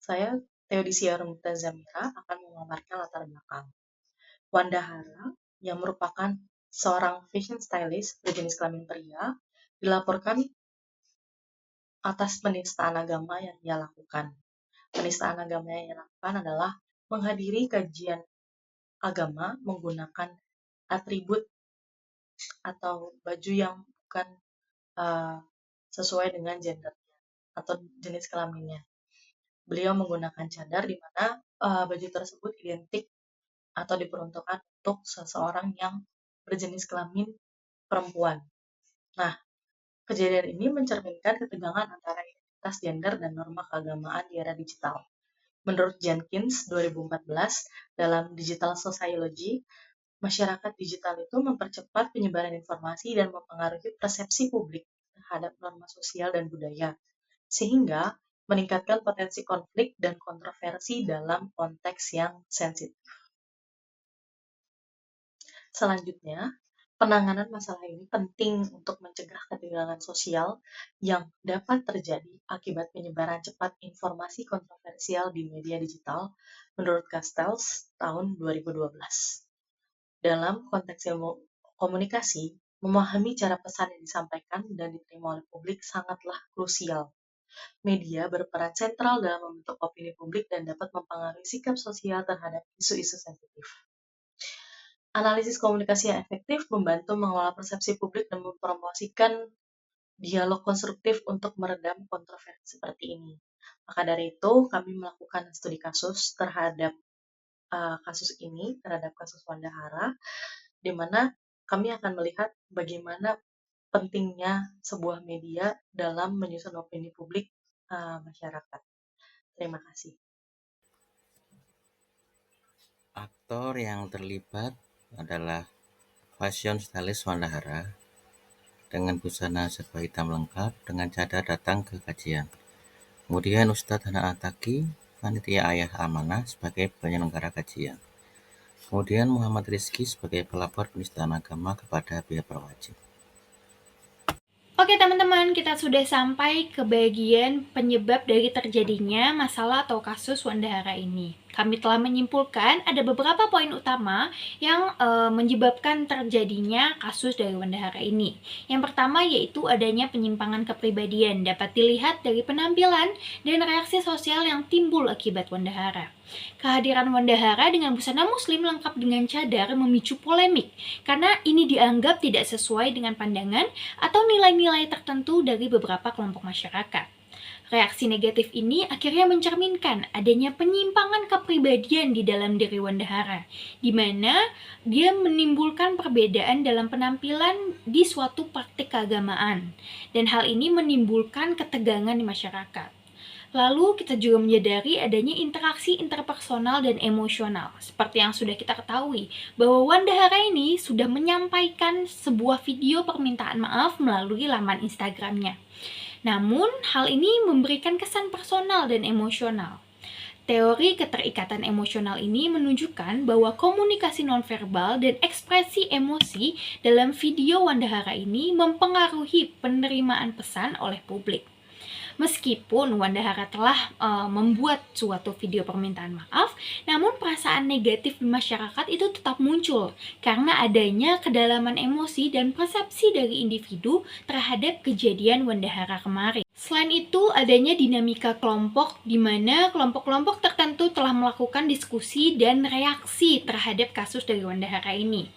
Saya Theodisia Rumita Zamira akan memaparkan latar belakang. Wanda Hara, yang merupakan seorang fashion stylist berjenis kelamin pria, dilaporkan atas penistaan agama yang ia lakukan. Penistaan agama yang ia lakukan adalah menghadiri kajian agama menggunakan atribut atau baju yang bukan uh, sesuai dengan gendernya atau jenis kelaminnya. Beliau menggunakan cadar di mana baju tersebut identik atau diperuntukkan untuk seseorang yang berjenis kelamin perempuan. Nah, kejadian ini mencerminkan ketegangan antara identitas gender dan norma keagamaan di era digital. Menurut Jenkins 2014 dalam Digital Sociology, masyarakat digital itu mempercepat penyebaran informasi dan mempengaruhi persepsi publik terhadap norma sosial dan budaya, sehingga meningkatkan potensi konflik dan kontroversi dalam konteks yang sensitif. Selanjutnya, penanganan masalah ini penting untuk mencegah ketegangan sosial yang dapat terjadi akibat penyebaran cepat informasi kontroversial di media digital, menurut Castells tahun 2012. Dalam konteks komunikasi, memahami cara pesan yang disampaikan dan diterima oleh publik sangatlah krusial. Media berperan sentral dalam membentuk opini publik dan dapat mempengaruhi sikap sosial terhadap isu-isu sensitif. Analisis komunikasi yang efektif membantu mengelola persepsi publik dan mempromosikan dialog konstruktif untuk meredam kontroversi seperti ini. Maka dari itu, kami melakukan studi kasus terhadap kasus ini, terhadap kasus Wanda Hara, di mana kami akan melihat bagaimana pentingnya sebuah media dalam menyusun opini publik masyarakat. Terima kasih. Aktor yang terlibat adalah fashion stylist Wanda Hara dengan busana serba hitam lengkap dengan cadar datang ke kajian. Kemudian Ustadz Hana Ataki, panitia ayah amanah sebagai penyelenggara kajian. Kemudian Muhammad Rizky sebagai pelapor penistaan agama kepada pihak berwajib. Oke teman-teman, kita sudah sampai ke bagian penyebab dari terjadinya masalah atau kasus Wanda Hara ini. Kami telah menyimpulkan ada beberapa poin utama yang menyebabkan terjadinya kasus dari Wanda Hara ini. Yang pertama yaitu adanya penyimpangan kepribadian, dapat dilihat dari penampilan dan reaksi sosial yang timbul akibat Wanda Hara. Kehadiran Wanda Hara dengan busana muslim lengkap dengan cadar memicu polemik, karena ini dianggap tidak sesuai dengan pandangan atau nilai-nilai tertentu dari beberapa kelompok masyarakat. Reaksi negatif ini akhirnya mencerminkan adanya penyimpangan kepribadian di dalam diri Wanda Hara, di mana dia menimbulkan perbedaan dalam penampilan di suatu praktik keagamaan, dan hal ini menimbulkan ketegangan di masyarakat. Lalu kita juga menyadari adanya interaksi interpersonal dan emosional. Seperti yang sudah kita ketahui, bahwa Wanda Hara ini sudah menyampaikan sebuah video permintaan maaf melalui laman Instagramnya. Namun, hal ini memberikan kesan personal dan emosional. Teori keterikatan emosional ini menunjukkan bahwa komunikasi nonverbal dan ekspresi emosi dalam video Wanda Hara ini mempengaruhi penerimaan pesan oleh publik. Meskipun Wanda Hara telah membuat suatu video permintaan maaf, namun perasaan negatif di masyarakat itu tetap muncul karena adanya kedalaman emosi dan persepsi dari individu terhadap kejadian Wanda Hara kemarin. Selain itu, adanya dinamika kelompok di mana kelompok-kelompok tertentu telah melakukan diskusi dan reaksi terhadap kasus dari Wanda Hara ini.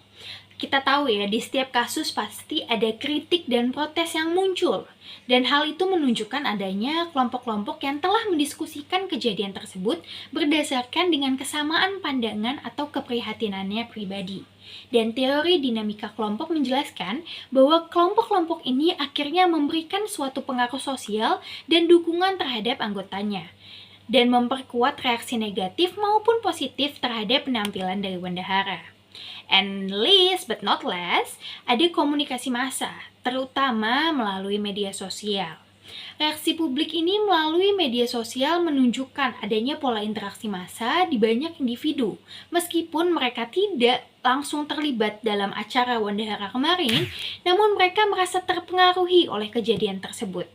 Kita tahu ya, di setiap kasus pasti ada kritik dan protes yang muncul. Dan hal itu menunjukkan adanya kelompok-kelompok yang telah mendiskusikan kejadian tersebut berdasarkan dengan kesamaan pandangan atau keprihatinannya pribadi. Dan teori dinamika kelompok menjelaskan bahwa kelompok-kelompok ini akhirnya memberikan suatu pengaruh sosial dan dukungan terhadap anggotanya, dan memperkuat reaksi negatif maupun positif terhadap penampilan dari Wanda Hara. And last but not least, ada komunikasi massa, terutama melalui media sosial. Reaksi publik ini melalui media sosial menunjukkan adanya pola interaksi massa di banyak individu. Meskipun mereka tidak langsung terlibat dalam acara Wanda Hara kemarin, namun mereka merasa terpengaruhi oleh kejadian tersebut.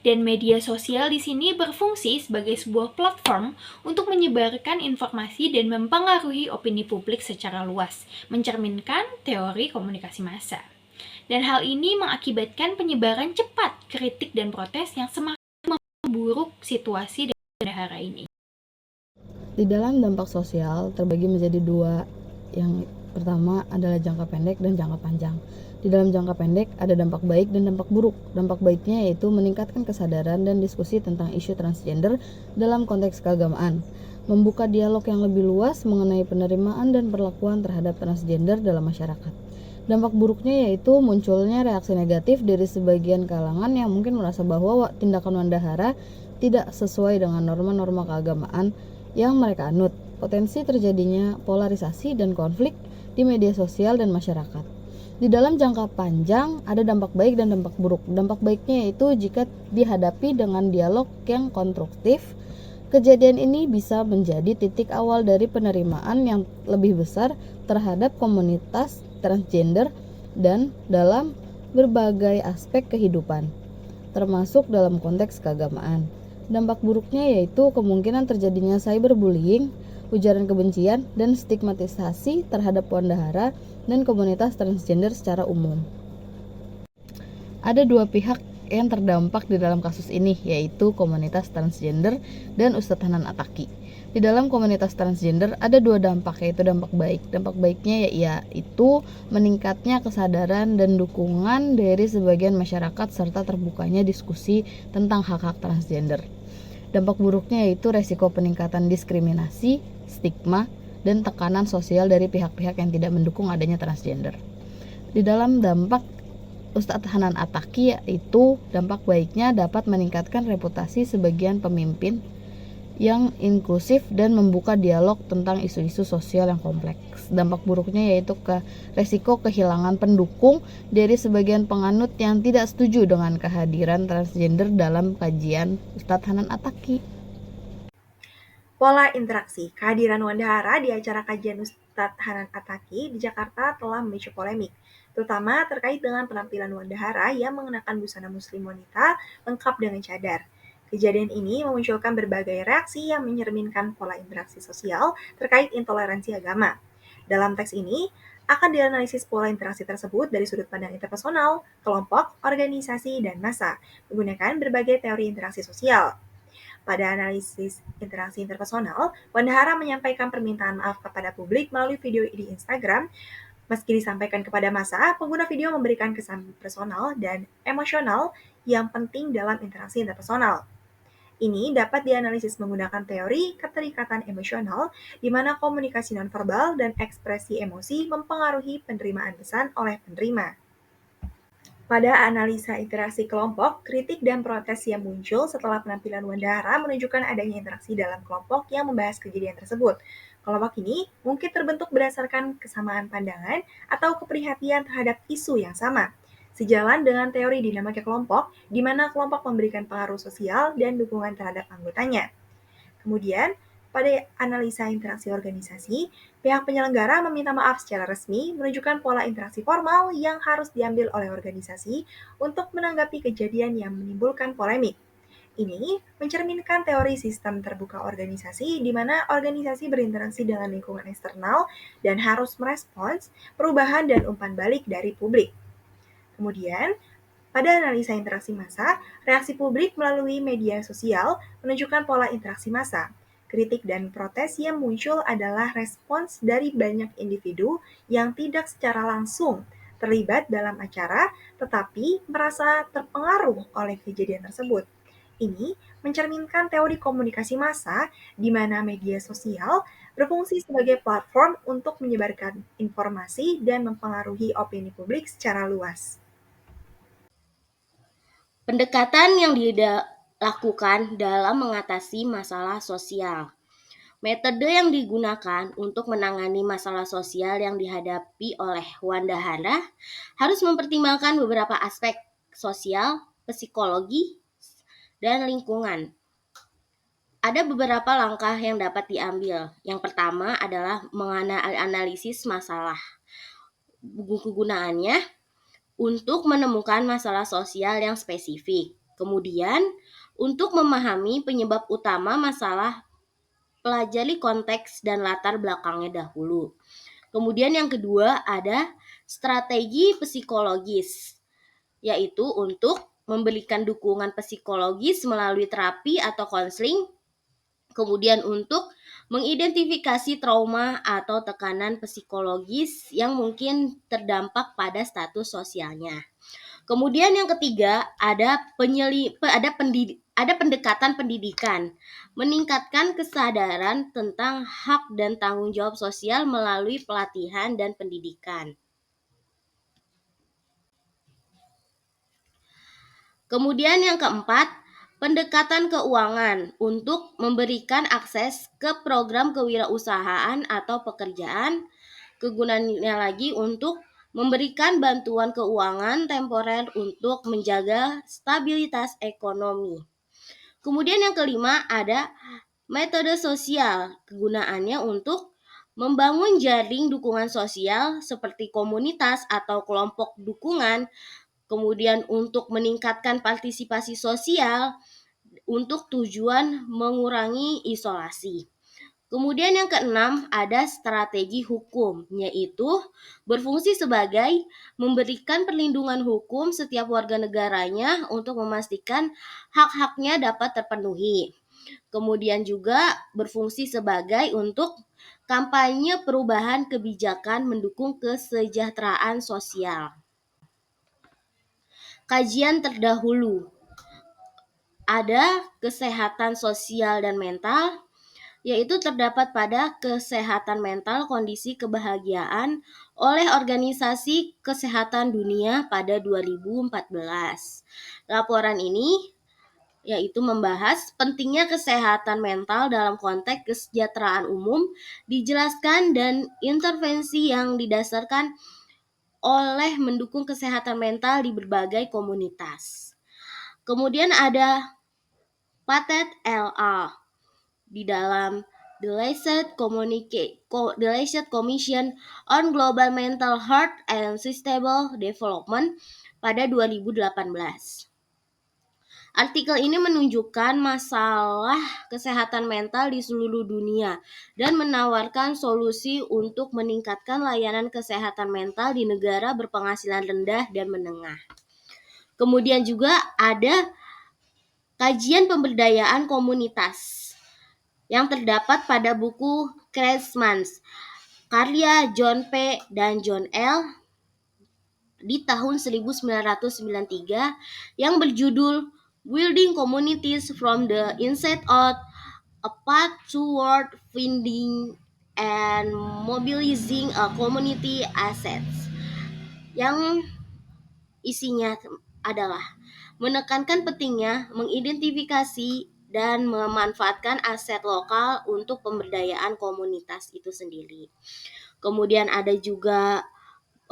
Dan media sosial di sini berfungsi sebagai sebuah platform untuk menyebarkan informasi dan mempengaruhi opini publik secara luas, mencerminkan teori komunikasi massa. Dan hal ini mengakibatkan penyebaran cepat kritik dan protes yang semakin memburuk situasi dan bendahara ini. Di dalam dampak sosial terbagi menjadi dua. Yang pertama adalah jangka pendek dan jangka panjang. Di dalam jangka pendek ada dampak baik dan dampak buruk. Dampak baiknya yaitu meningkatkan kesadaran dan diskusi tentang isu transgender dalam konteks keagamaan, membuka dialog yang lebih luas mengenai penerimaan dan perlakuan terhadap transgender dalam masyarakat. Dampak buruknya yaitu munculnya reaksi negatif dari sebagian kalangan yang mungkin merasa bahwa tindakan Wandahara tidak sesuai dengan norma-norma keagamaan yang mereka anut. Potensi terjadinya polarisasi dan konflik di media sosial dan masyarakat. Di dalam jangka panjang ada dampak baik dan dampak buruk. Dampak baiknya yaitu jika dihadapi dengan dialog yang konstruktif, kejadian ini bisa menjadi titik awal dari penerimaan yang lebih besar terhadap komunitas transgender dan dalam berbagai aspek kehidupan, termasuk dalam konteks keagamaan. Dampak buruknya yaitu kemungkinan terjadinya cyberbullying, ujaran kebencian, dan stigmatisasi terhadap Wandahara dan komunitas transgender secara umum. Ada dua pihak yang terdampak di dalam kasus ini, yaitu komunitas transgender dan Ustadz Hanan Attaqi. Di dalam komunitas transgender ada dua dampak, yaitu dampak baik. Dampak baiknya yaitu meningkatnya kesadaran dan dukungan dari sebagian masyarakat serta terbukanya diskusi tentang hak-hak transgender. Dampak buruknya yaitu resiko peningkatan diskriminasi, stigma, dan tekanan sosial dari pihak-pihak yang tidak mendukung adanya transgender. Di dalam dampak Ustadz Hanan Attaqi yaitu dampak baiknya dapat meningkatkan reputasi sebagian pemimpin yang inklusif dan membuka dialog tentang isu-isu sosial yang kompleks. Dampak buruknya yaitu resiko kehilangan pendukung dari sebagian penganut yang tidak setuju dengan kehadiran transgender dalam kajian Ustadz Hanan Attaqi. Pola interaksi. Kehadiran Wandahara di acara kajian Ustadz Hanan Attaqi di Jakarta telah memicu polemik, terutama terkait dengan penampilan Wandahara yang mengenakan busana muslim wanita lengkap dengan cadar. Kejadian ini memunculkan berbagai reaksi yang mencerminkan pola interaksi sosial terkait intoleransi agama. Dalam teks ini, akan dianalisis pola interaksi tersebut dari sudut pandang interpersonal, kelompok, organisasi, dan massa, menggunakan berbagai teori interaksi sosial. Pada analisis interaksi interpersonal, Wandahara menyampaikan permintaan maaf kepada publik melalui video di Instagram. Meski disampaikan kepada massa, pengguna video memberikan kesan personal dan emosional yang penting dalam interaksi interpersonal. Ini dapat dianalisis menggunakan teori keterikatan emosional, di mana komunikasi nonverbal dan ekspresi emosi mempengaruhi penerimaan pesan oleh penerima. Pada analisa interaksi kelompok, kritik dan protes yang muncul setelah penampilan Wandahara menunjukkan adanya interaksi dalam kelompok yang membahas kejadian tersebut. Kelompok ini mungkin terbentuk berdasarkan kesamaan pandangan atau keprihatinan terhadap isu yang sama. Sejalan dengan teori dinamika kelompok, di mana kelompok memberikan pengaruh sosial dan dukungan terhadap anggotanya. Kemudian, pada analisa interaksi organisasi, pihak penyelenggara meminta maaf secara resmi menunjukkan pola interaksi formal yang harus diambil oleh organisasi untuk menanggapi kejadian yang menimbulkan polemik. Ini mencerminkan teori sistem terbuka organisasi di mana organisasi berinteraksi dengan lingkungan eksternal dan harus merespons perubahan dan umpan balik dari publik. Kemudian, pada analisa interaksi massa, reaksi publik melalui media sosial menunjukkan pola interaksi massa. Kritik dan protes yang muncul adalah respons dari banyak individu yang tidak secara langsung terlibat dalam acara, tetapi merasa terpengaruh oleh kejadian tersebut. Ini mencerminkan teori komunikasi massa, di mana media sosial berfungsi sebagai platform untuk menyebarkan informasi dan mempengaruhi opini publik secara luas. Pendekatan yang dilakukan dalam mengatasi masalah sosial. Metode yang digunakan untuk menangani masalah sosial yang dihadapi oleh Wandahara harus mempertimbangkan beberapa aspek sosial, psikologi, dan lingkungan. Ada beberapa langkah yang dapat diambil. Yang pertama adalah menganalisis masalah. Kegunaannya untuk menemukan masalah sosial yang spesifik. Kemudian, untuk memahami penyebab utama masalah, pelajari konteks dan latar belakangnya dahulu. Kemudian yang kedua ada strategi psikologis, yaitu untuk memberikan dukungan psikologis melalui terapi atau konseling. Kemudian untuk mengidentifikasi trauma atau tekanan psikologis yang mungkin terdampak pada status sosialnya. Kemudian yang ketiga ada pendekatan pendidikan, meningkatkan kesadaran tentang hak dan tanggung jawab sosial melalui pelatihan dan pendidikan. Kemudian yang keempat, pendekatan keuangan untuk memberikan akses ke program kewirausahaan atau pekerjaan. Kegunaannya lagi untuk memberikan bantuan keuangan temporer untuk menjaga stabilitas ekonomi. Kemudian yang kelima ada metode sosial. Kegunaannya untuk membangun jaring dukungan sosial seperti komunitas atau kelompok dukungan. Kemudian untuk meningkatkan partisipasi sosial untuk tujuan mengurangi isolasi. Kemudian yang keenam ada strategi hukum, yaitu berfungsi sebagai memberikan perlindungan hukum setiap warga negaranya untuk memastikan hak-haknya dapat terpenuhi. Kemudian juga berfungsi sebagai untuk kampanye perubahan kebijakan mendukung kesejahteraan sosial. Kajian terdahulu ada kesehatan sosial dan mental, yaitu terdapat pada kesehatan mental kondisi kebahagiaan oleh Organisasi Kesehatan Dunia pada 2014. Laporan ini yaitu membahas pentingnya kesehatan mental dalam konteks kesejahteraan umum, dijelaskan dan intervensi yang didasarkan oleh mendukung kesehatan mental di berbagai komunitas. Kemudian ada Patet LA di dalam The Lancet Commission on Global Mental Health and Sustainable Development pada 2018. Artikel ini menunjukkan masalah kesehatan mental di seluruh dunia dan menawarkan solusi untuk meningkatkan layanan kesehatan mental di negara berpenghasilan rendah dan menengah. Kemudian juga ada kajian pemberdayaan komunitas yang terdapat pada buku Craftsman's karya John P. dan John L. di tahun 1993 yang berjudul Building Communities from the Inside Out, A Path Toward Finding and Mobilizing a Community Assets, yang isinya adalah menekankan pentingnya mengidentifikasi dan memanfaatkan aset lokal untuk pemberdayaan komunitas itu sendiri. Kemudian ada juga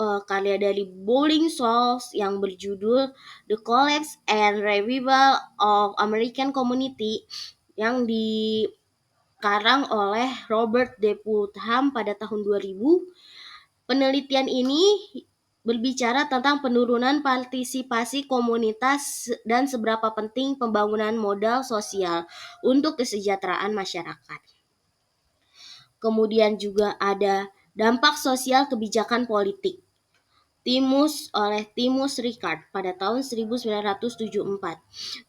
karya dari Bowling Souls yang berjudul The Collapse and Revival of American Community yang dikarang oleh Robert D. Putnam pada tahun 2000. Penelitian ini berbicara tentang penurunan partisipasi komunitas dan seberapa penting pembangunan modal sosial untuk kesejahteraan masyarakat. Kemudian juga ada dampak sosial kebijakan politik. Timus oleh Timus Ricard pada tahun 1974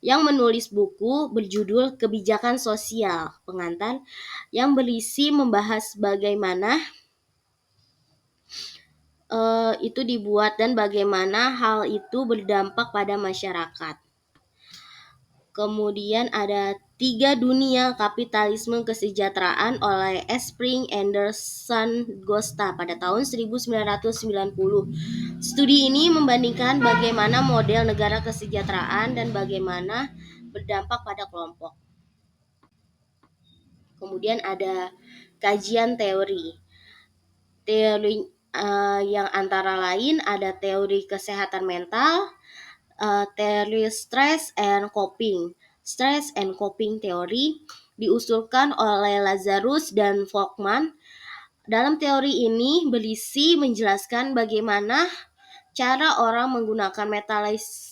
yang menulis buku berjudul Kebijakan Sosial Pengantar yang berisi membahas bagaimana itu dibuat dan bagaimana hal itu berdampak pada masyarakat. Kemudian ada 3 Dunia Kapitalisme Kesejahteraan oleh Spring Anderson Gosta pada tahun 1990. Studi ini membandingkan bagaimana model negara kesejahteraan dan bagaimana berdampak pada kelompok. Kemudian ada kajian teori. Teori yang antara lain ada teori kesehatan mental, teori stress and coping. Stress and coping teori diusulkan oleh Lazarus dan Volkmann. Dalam teori ini berisi menjelaskan bagaimana cara orang menggunakan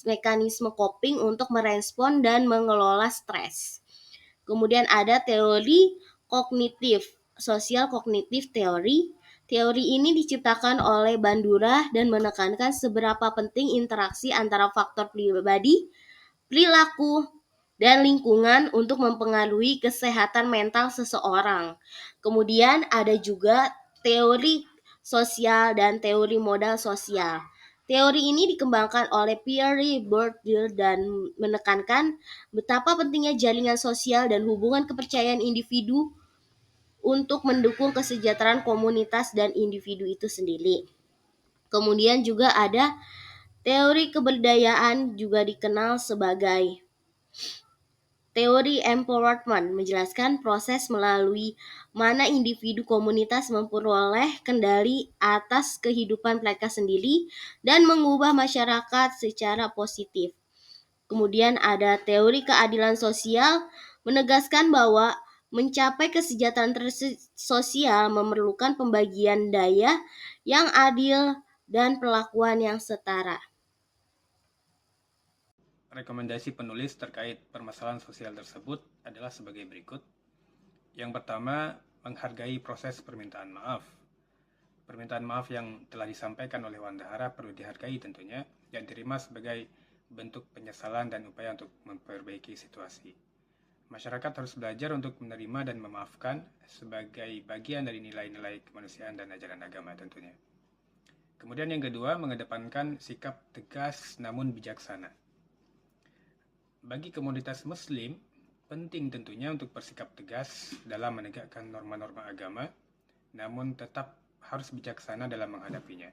mekanisme coping untuk merespon dan mengelola stres. Kemudian ada teori kognitif, sosial kognitif teori. Teori ini diciptakan oleh Bandura dan menekankan seberapa penting interaksi antara faktor pribadi, perilaku, dan lingkungan untuk mempengaruhi kesehatan mental seseorang. Kemudian ada juga teori sosial dan teori modal sosial. Teori ini dikembangkan oleh Pierre Bourdieu dan menekankan betapa pentingnya jaringan sosial dan hubungan kepercayaan individu untuk mendukung kesejahteraan komunitas dan individu itu sendiri. Kemudian juga ada teori kebudayaan, juga dikenal sebagai teori empowerment, menjelaskan proses melalui mana individu komunitas memperoleh kendali atas kehidupan mereka sendiri dan mengubah masyarakat secara positif. Kemudian ada teori keadilan sosial, menegaskan bahwa mencapai kesejahteraan sosial memerlukan pembagian daya yang adil dan perlakuan yang setara. Rekomendasi penulis terkait permasalahan sosial tersebut adalah sebagai berikut. Yang pertama, menghargai proses permintaan maaf. Permintaan maaf yang telah disampaikan oleh Wandahara perlu dihargai tentunya dan diterima sebagai bentuk penyesalan dan upaya untuk memperbaiki situasi. Masyarakat harus belajar untuk menerima dan memaafkan sebagai bagian dari nilai-nilai kemanusiaan dan ajaran agama tentunya. Kemudian yang kedua, mengedepankan sikap tegas namun bijaksana. Bagi komunitas Muslim, penting tentunya untuk bersikap tegas dalam menegakkan norma-norma agama, namun tetap harus bijaksana dalam menghadapinya.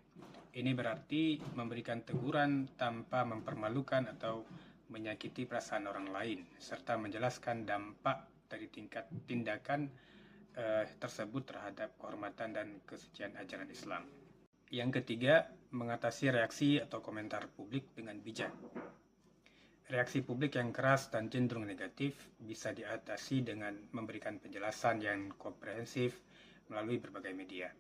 Ini berarti memberikan teguran tanpa mempermalukan atau menyakiti perasaan orang lain, serta menjelaskan dampak dari tindakan tersebut terhadap kehormatan dan kesucian ajaran Islam. Yang ketiga, mengatasi reaksi atau komentar publik dengan bijak. Reaksi publik yang keras dan cenderung negatif bisa diatasi dengan memberikan penjelasan yang komprehensif melalui berbagai media.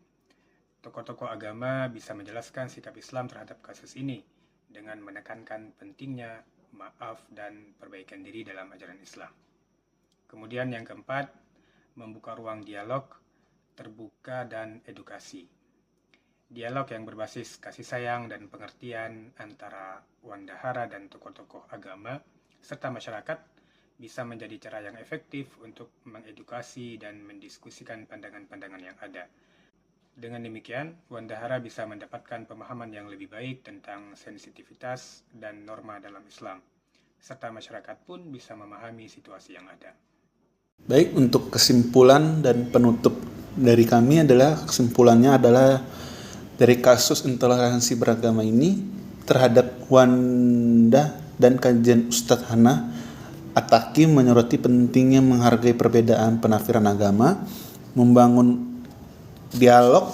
Tokoh-tokoh agama bisa menjelaskan sikap Islam terhadap kasus ini dengan menekankan pentingnya maaf dan perbaikan diri dalam ajaran Islam. Kemudian yang keempat, membuka ruang dialog, terbuka dan edukasi. Dialog yang berbasis kasih sayang dan pengertian antara Wandahara dan tokoh-tokoh agama serta masyarakat bisa menjadi cara yang efektif untuk mengedukasi dan mendiskusikan pandangan-pandangan yang ada. Dengan demikian, Wandahara bisa mendapatkan pemahaman yang lebih baik tentang sensitivitas dan norma dalam Islam, serta masyarakat pun bisa memahami situasi yang ada. Baik, untuk kesimpulan dan penutup dari kami kesimpulannya adalah dari kasus intoleransi beragama ini terhadap Wanda dan kajian Ustadz Hana Ataki menyoroti pentingnya menghargai perbedaan penafsiran agama, membangun dialog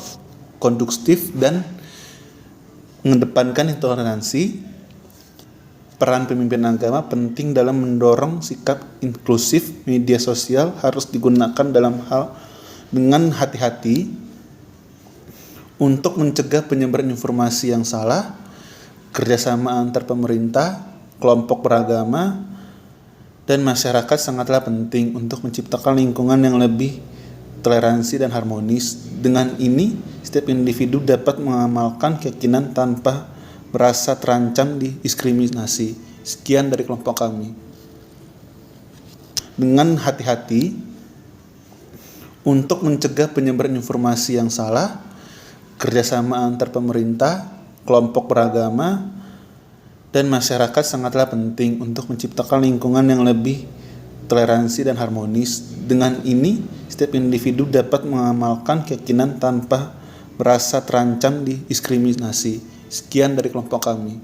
konduktif dan mengedepankan intoleransi. Peran pemimpin agama penting dalam mendorong sikap inklusif. Media sosial harus digunakan dengan hati-hati untuk mencegah penyebaran informasi yang salah. Kerjasama antar pemerintah, kelompok beragama, dan masyarakat sangatlah penting untuk menciptakan lingkungan yang lebih toleransi dan harmonis. Dengan ini, setiap individu dapat mengamalkan keyakinan tanpa merasa terancam diskriminasi. Sekian dari kelompok kami. Dengan hati-hati untuk mencegah penyebaran informasi yang salah, kerjasama antar pemerintah, kelompok beragama, dan masyarakat sangatlah penting untuk menciptakan lingkungan yang lebih toleransi dan harmonis. Dengan ini, setiap individu dapat mengamalkan keyakinan tanpa merasa terancam diskriminasi. Sekian dari kelompok kami.